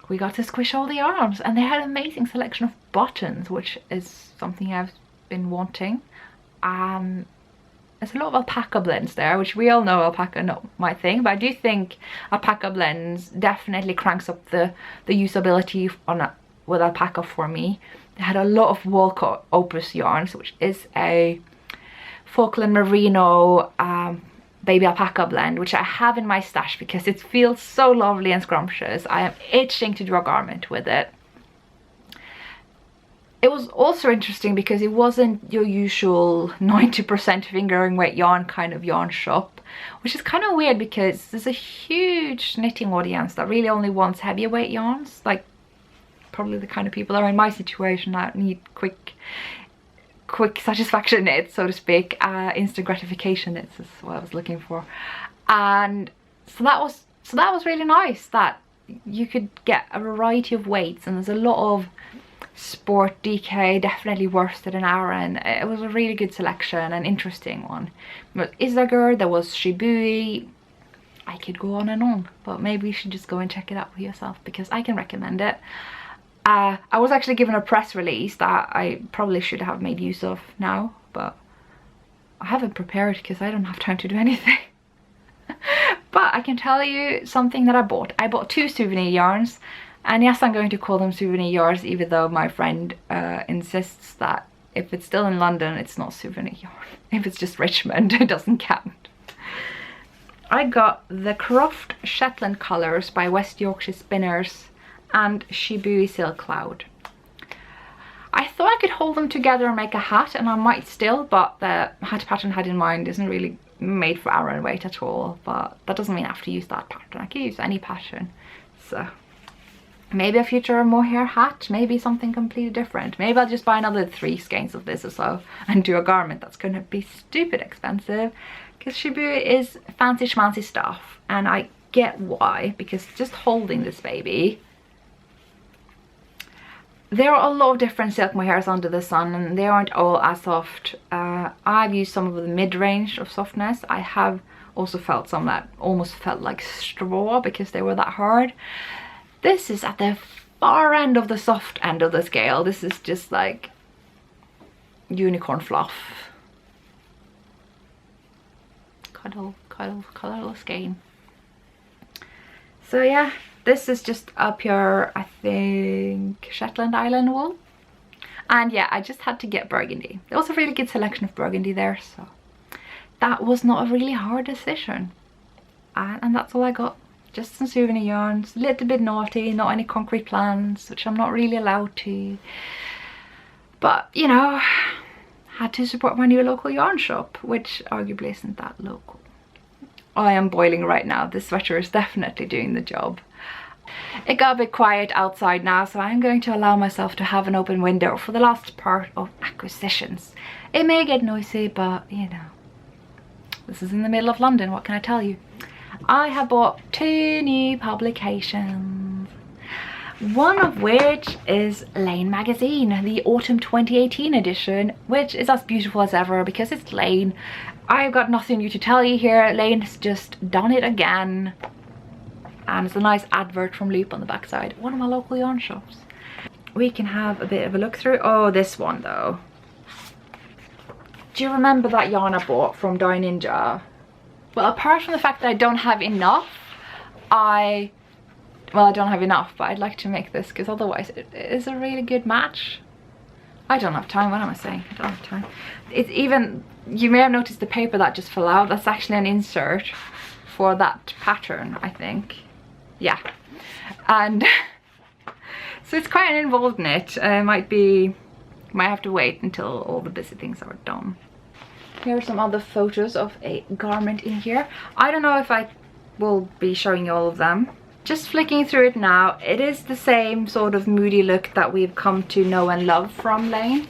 we got to squish all the yarns, and they had an amazing selection of buttons, which is something I've been wanting. There's a lot of alpaca blends there, which we all know alpaca not my thing, but I do think alpaca blends definitely cranks up the usability with alpaca for me. They had a lot of Walcott Opus yarns, which is a Falkland Merino baby alpaca blend, which I have in my stash because it feels so lovely and scrumptious. I am itching to do a garment with it. It was also interesting because it wasn't your usual 90% fingering weight yarn kind of yarn shop, which is kind of weird because there's a huge knitting audience that really only wants heavier weight yarns, like probably the kind of people that are in my situation that need quick satisfaction knits, so to speak. Instant gratification knits is what I was looking for. And so that was really nice that you could get a variety of weights, and there's a lot of sport DK, definitely worsted and Aran. It was a really good selection, an interesting one. There was Isager, there was Shibui. I could go on and on, but maybe you should just go and check it out for yourself because I can recommend it. I was actually given a press release that I probably should have made use of now, but I haven't prepared because I don't have time to do anything. But I can tell you something that I bought. I bought 2 souvenir yarns, and yes, I'm going to call them souvenir yarns, even though my friend insists that if it's still in London, it's not souvenir yarn. If it's just Richmond, it doesn't count. I got the Croft Shetland colours by West Yorkshire Spinners and Shibui Silk Cloud. I thought I could hold them together and make a hat, and I might still, but the hat pattern I had in mind isn't really made for Aran weight at all, but that doesn't mean I have to use that pattern. I can use any pattern. So maybe a future mohair hat, maybe something completely different. Maybe I'll just buy another 3 skeins of this or so and do a garment that's going to be stupid expensive, because Shibui is fancy schmancy stuff, and I get why, because just holding this baby, there are a lot of different silk mohairs under the sun, and they aren't all as soft. I've used some of the mid-range of softness. I have also felt some that almost felt like straw because they were that hard. This is at the far end of the soft end of the scale. This is just like unicorn fluff. Cuddle, colorless game. So yeah, this is just a pure, I think, Shetland Island wool. And yeah, I just had to get burgundy. There was a really good selection of burgundy there, so that was not a really hard decision. And that's all I got. Just some souvenir yarns, a little bit naughty, not any concrete plans, which I'm not really allowed to. But, you know, had to support my new local yarn shop, which arguably isn't that local. I am boiling right now. This sweater is definitely doing the job. It got a bit quiet outside now, so I'm going to allow myself to have an open window for the last part of Aquisitions. It may get noisy, but you know, this is in the middle of London, what can I tell you? I have bought 2 new publications. One of which is Laine magazine, the autumn 2018 edition, which is as beautiful as ever because it's Laine. I've got nothing new to tell you here. Laine has just done it again. And it's a nice advert from Loop on the backside. One of my local yarn shops. We can have a bit of a look through. Oh, this one though. Do you remember that yarn I bought from Dye Ninja? Well, apart from the fact that I don't have enough, I don't have enough, but I'd like to make this because otherwise it is a really good match. I don't have time. What am I saying? I don't have time. It's even, you may have noticed the paper that just fell out. That's actually an insert for that pattern, I think. Yeah. And so it's quite an involved knit. Might have to wait until all the busy things are done. Here are some other photos of a garment in here. I don't know if I will be showing you all of them. Just flicking through it now, it is the same sort of moody look that we've come to know and love from Laine,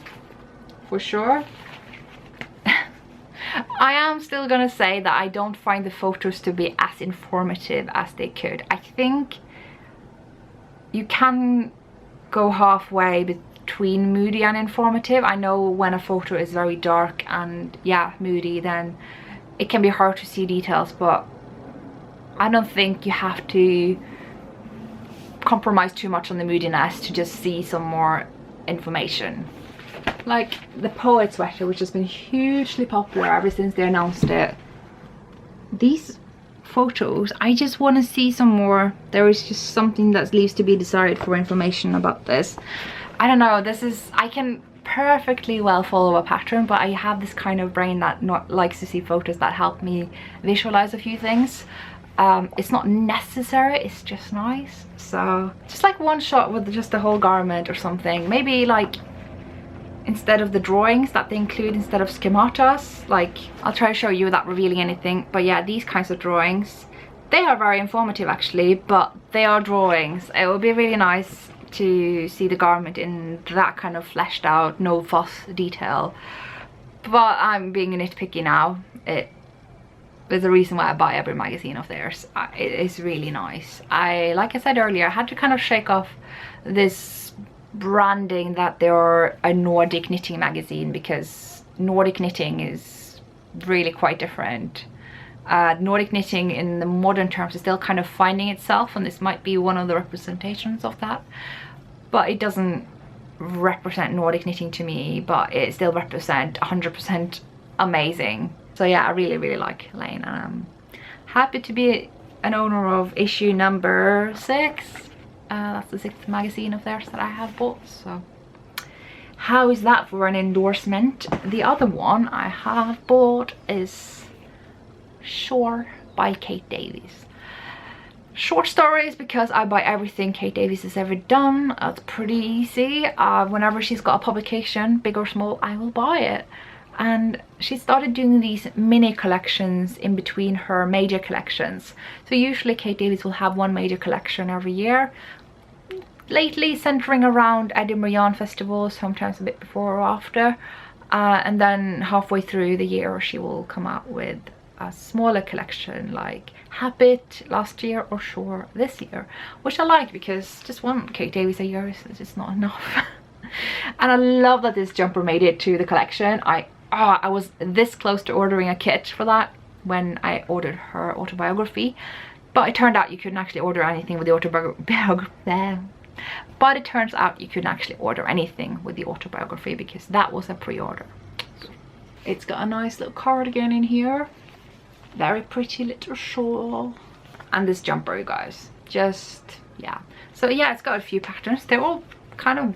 for sure. I am still gonna say that I don't find the photos to be as informative as they could. I think you can go halfway between moody and informative. I know when a photo is very dark and yeah, moody, then it can be hard to see details, but I don't think you have to compromise too much on the moodiness to just see some more information. Like the Poet sweater, which has been hugely popular ever since they announced it. These photos, I just want to see some more. There is just something that leaves to be desired for information about this. I don't know, I can perfectly well follow a pattern, but I have this kind of brain that likes to see photos that help me visualize a few things. It's not necessary, it's just nice. So just like one shot with just the whole garment or something. Maybe like instead of the drawings that they include instead of schematas, like I'll try to show you without revealing anything, but yeah, these kinds of drawings, they are very informative actually, but they are drawings. It would be really nice to see the garment in that kind of fleshed out, no fuss detail. But I'm being nitpicky now. There's a reason why I buy every magazine of theirs. It is really nice. Like I said earlier, I had to kind of shake off this branding that they're a Nordic knitting magazine, because Nordic knitting is really quite different. Nordic knitting in the modern terms is still kind of finding itself, and this might be one of the representations of that. But it doesn't represent Nordic knitting to me, but it still represents 100% amazing. So yeah, I really, really like Laine, and I'm happy to be an owner of issue number 6. That's the 6th magazine of theirs that I have bought, so how is that for an endorsement? The other one I have bought is Shore by Kate Davies. Short stories, because I buy everything Kate Davies has ever done. It's pretty easy. Whenever she's got a publication, big or small, I will buy it. And she started doing these mini collections in between her major collections. So usually Kate Davies will have one major collection every year. Lately centering around Edinburgh Yarn Festival, sometimes a bit before or after. And then halfway through the year she will come out with a smaller collection like Habit last year or Shore this year. Which I like, because just one Kate Davies a year is just not enough. And I love that this jumper made it to the collection. I was this close to ordering a kit for that when I ordered her autobiography, but it turned out you couldn't actually order anything with the autobiography. But it turns out you couldn't actually order anything with the autobiography because that was a pre-order. It's got a nice little cardigan in here, very pretty little shawl, and this jumper, you guys. Just yeah. So yeah, it's got a few patterns. They're all kind of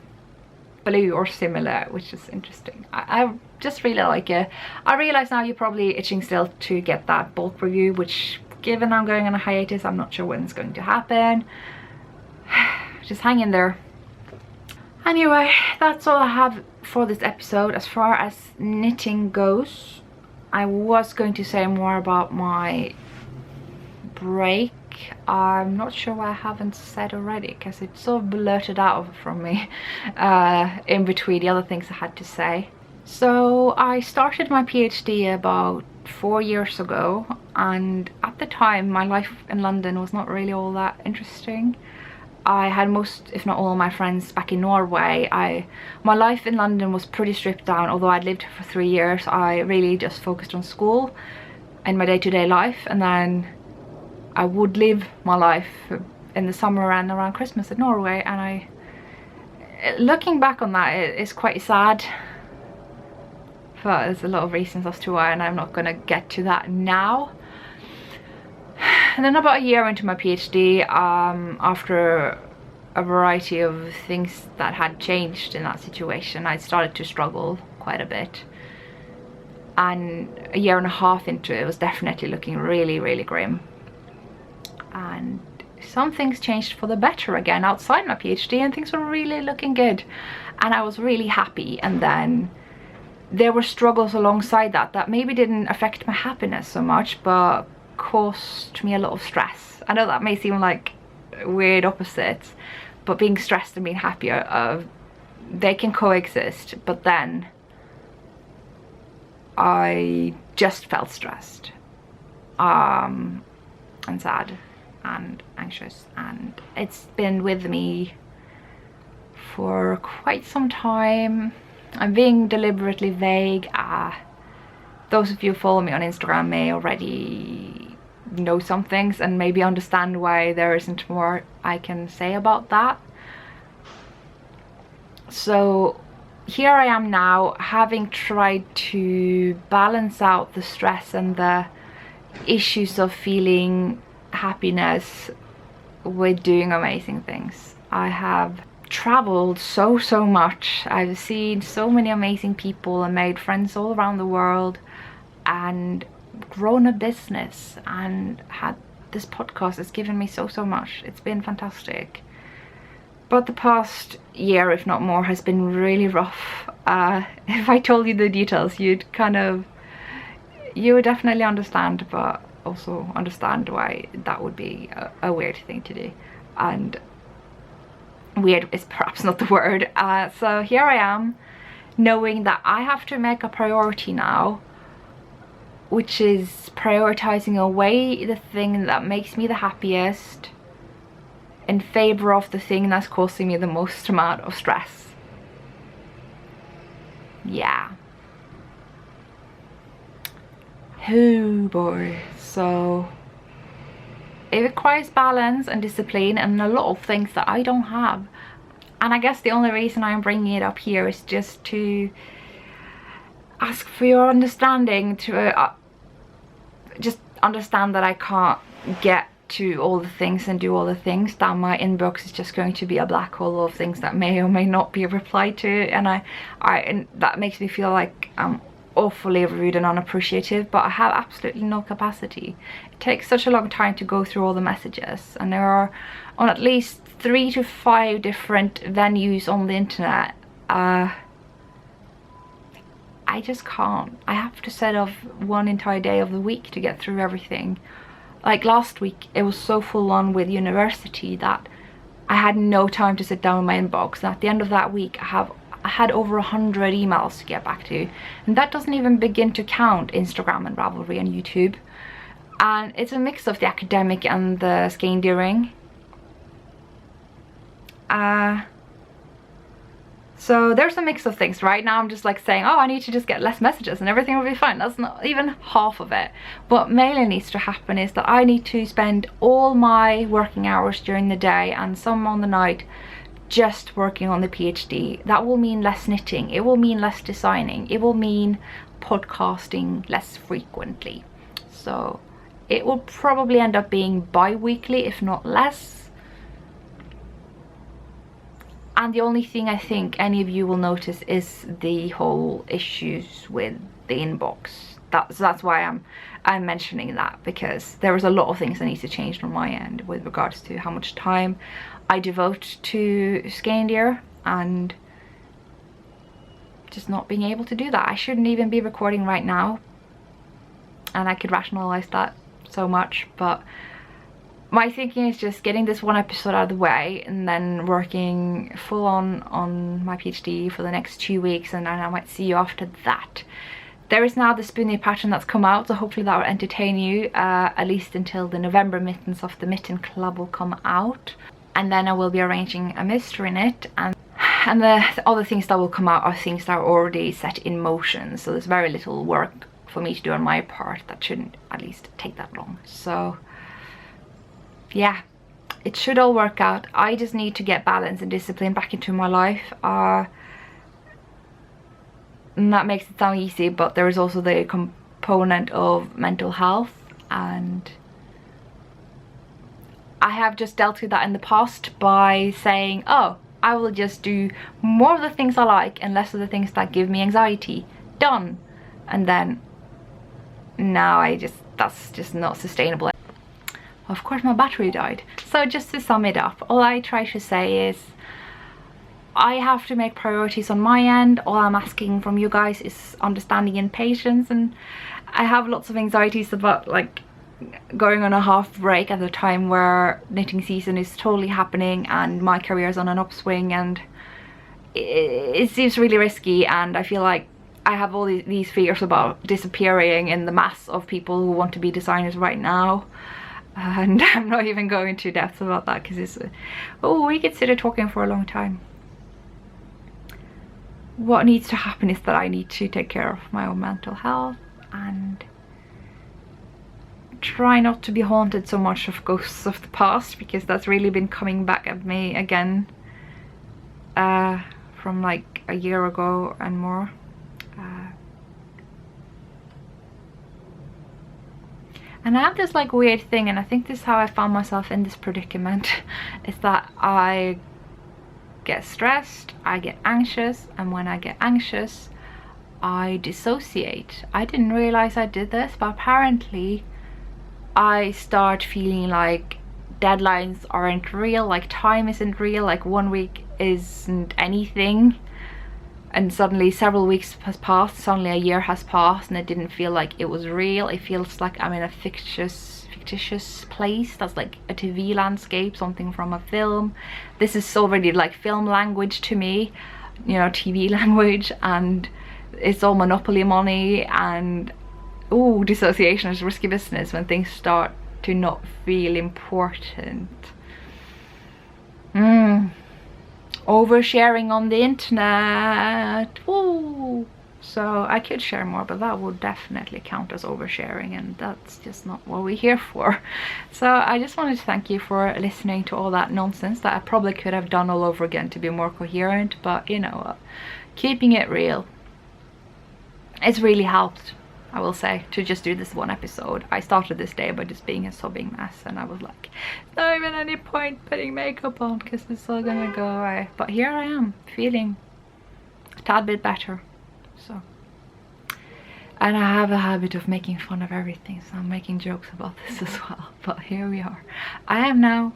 blue or similar, which is interesting. I just really like it. I realize now you're probably itching still to get that bulk review, which given I'm going on a hiatus, I'm not sure when it's going to happen. Just hang in there. Anyway, that's all I have for this episode as far as knitting goes. I was going to say more about my break. I'm not sure why I haven't said already, because it sort of blurted out from me in between the other things I had to say. So I started my PhD about 4 years ago, and at the time my life in London was not really all that interesting. I had most, if not all, of my friends back in Norway. My life in London was pretty stripped down. Although I'd lived here for 3 years, I really just focused on school and my day-to-day life, and then I would live my life in the summer and around Christmas in Norway. And looking back on that, it's quite sad, but there's a lot of reasons as to why, and I'm not going to get to that now. And then about a year into my PhD, after a variety of things that had changed in that situation, I started to struggle quite a bit. And a year and a half into it, it was definitely looking really, really grim. And some things changed for the better again outside my PhD, and things were really looking good. And I was really happy. And then there were struggles alongside that maybe didn't affect my happiness so much, but caused me a lot of stress. I know that may seem like weird opposites, but being stressed and being happy they can coexist. But then I just felt stressed and sad and anxious, and it's been with me for quite some time. I'm being deliberately vague. Those of you who follow me on Instagram may already know some things and maybe understand why there isn't more I can say about that. So here I am now, having tried to balance out the stress and the issues of feeling happiness with doing amazing things. I have traveled so much. I've seen so many amazing people and made friends all around the world, and grown a business, and had this podcast has given me so much. It's been fantastic. But the past year, if not more, has been really rough. If I told you the details, you would definitely understand, but also understand why that would be a weird thing to do. And weird is perhaps not the word. So here I am, knowing that I have to make a priority now, which is prioritizing away the thing that makes me the happiest in favor of the thing that's causing me the most amount of stress. Yeah. Oh boy. So it requires balance and discipline and a lot of things that I don't have. And I guess the only reason I'm bringing it up here is just to ask for your understanding, to just understand that I can't get to all the things and do all the things, that my inbox is just going to be a black hole of things that may or may not be replied to, and and that makes me feel like I'm awfully rude and unappreciative, but I have absolutely no capacity. It takes such a long time to go through all the messages, and there are on at least 3 to 5 different venues on the internet. I just can't. I have to set off one entire day of the week to get through everything. Like last week, it was so full on with university that I had no time to sit down in my inbox. And at the end of that week, I had over 100 emails to get back to. And that doesn't even begin to count Instagram and Ravelry and YouTube. And it's a mix of the academic and the Skeindeering. So there's a mix of things. Right now I'm just like saying, oh, I need to just get less messages and everything will be fine. That's not even half of it. What mainly needs to happen is that I need to spend all my working hours during the day and some on the night just working on the PhD. That will mean less knitting. It will mean less designing. It will mean podcasting less frequently. So it will probably end up being bi-weekly, if not less. And the only thing I think any of you will notice is the whole issues with the inbox. That's why I'm mentioning that, because there is a lot of things that need to change on my end with regards to how much time I devote to Skeindeer, and just not being able to do that. I shouldn't even be recording right now, and I could rationalize that so much, but my thinking is just getting this one episode out of the way and then working full on my PhD for the next 2 weeks, and then I might see you after that. There is now the Spunni pattern that's come out, so hopefully that will entertain you, at least until the November mittens of the Mitten Club will come out. And then I will be arranging a mystery knit, and the other things that will come out are things that are already set in motion, so there's very little work for me to do on my part. That shouldn't at least take that long. So yeah, it should all work out. I just need to get balance and discipline back into my life, and that makes it sound easy, but there is also the component of mental health, and I have just dealt with that in the past by saying, oh, I will just do more of the things I like and less of the things that give me anxiety. Done. And then now that's just not sustainable. Of course my battery died. So just to sum it up, all I try to say is I have to make priorities on my end. All I'm asking from you guys is understanding and patience, and I have lots of anxieties about like going on a half break at a time where knitting season is totally happening and my career is on an upswing, and it seems really risky, and I feel like I have all these fears about disappearing in the mass of people who want to be designers right now. And I'm not even going into depth about that because it's we could sit here talking for a long time. What needs to happen is that I need to take care of my own mental health and try not to be haunted so much of ghosts of the past, because that's really been coming back at me again from like a year ago and more. And I have this like weird thing, and I think this is how I found myself in this predicament, is that I get stressed, I get anxious, and when I get anxious I dissociate. I didn't realize I did this, but apparently I start feeling like deadlines aren't real, like time isn't real, like 1 week isn't anything, and suddenly several weeks has passed, suddenly a year has passed, and it didn't feel like it was real. It feels like I'm in a fictitious place that's like a TV landscape, something from a film. This is already like film language to me, you know, TV language, and it's all monopoly money, and oh, dissociation is risky business when things start to not feel important. Oversharing on the internet. Ooh. So I could share more, but that would definitely count as oversharing, and that's just not what we're here for. So I just wanted to thank you for listening to all that nonsense that I probably could have done all over again to be more coherent, but you know what, keeping it real, it's really helped, I will say, to just do this one episode. I started this day by just being a sobbing mess, and I was like, there's not even any point putting makeup on because it's all gonna go away. But here I am, feeling a tad bit better. So, and I have a habit of making fun of everything, so I'm making jokes about this as well. But here we are. I am now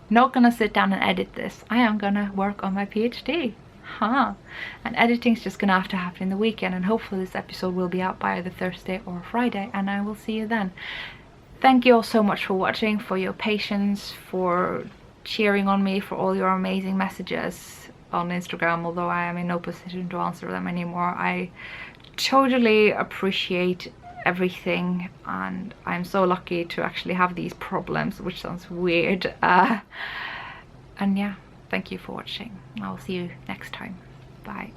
not gonna sit down and edit this. I am gonna work on my PhD. And editing's just gonna have to happen in the weekend, and hopefully this episode will be out by either Thursday or Friday, and I will see you then. Thank you all so much for watching, for your patience, for cheering on me, for all your amazing messages on Instagram, although I am in no position to answer them anymore. I totally appreciate everything, and I'm so lucky to actually have these problems, which sounds weird. And yeah, thank you for watching. I'll see you next time. Bye.